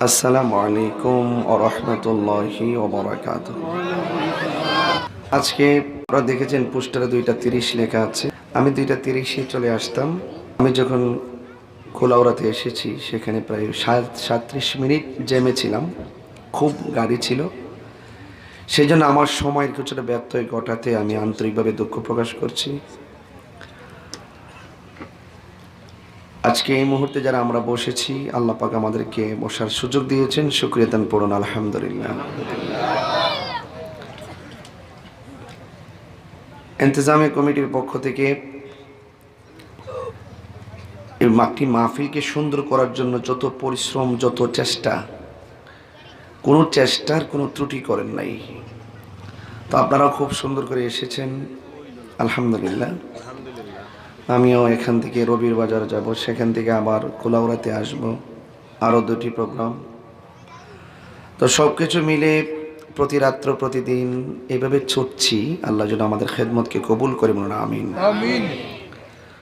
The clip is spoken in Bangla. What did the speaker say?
আসসালামু আলাইকুম ওয়া রাহমাতুল্লাহি ওয়া বারাকাতুহু। আজকে আপনারা দেখেছেন পোস্টারে 2:30 লেখা আছে। আমি 2:30 চলে আসতাম। আমি যখন কুলাউড়াতে এসেছি সেখানে প্রায় 37 মিনিট জ্যামে ছিলাম। খুব গাড়ি ছিল। সেজন্য আমার সময়ের কিছুটা ব্যত্যয় ঘটাতে আমি আন্তরিকভাবে দুঃখ প্রকাশ করছি। আজকে এই মুহূর্তে যারা আমরা বসেছি, আল্লাহ পাক আমাদেরকে বসার সুযোগ দিয়েছেন, শুকরিয়া দান পড়ুন আলহামদুলিল্লাহ। ইন্তেজামিয়া কমিটির পক্ষ থেকে এই মাহফিলকে সুন্দর করার জন্য যত পরিশ্রম, যত চেষ্টা, কোনো চেষ্টার কোনো ত্রুটি করেন নাই। তো আপনারাও খুব সুন্দর করে এসেছেন আলহামদুলিল্লাহ। আমিও এখান থেকে রবির বাজার যাব, সেখান থেকে আবার কুলাউড়াতে আসব, আরও 2টি প্রোগ্রাম। তো সব কিছু মিলে প্রতি রাত্র প্রতিদিন এভাবে ছুটছি। আল্লাহ যেন আমাদের খেদমতকে কবুল করে বলুন আমিন।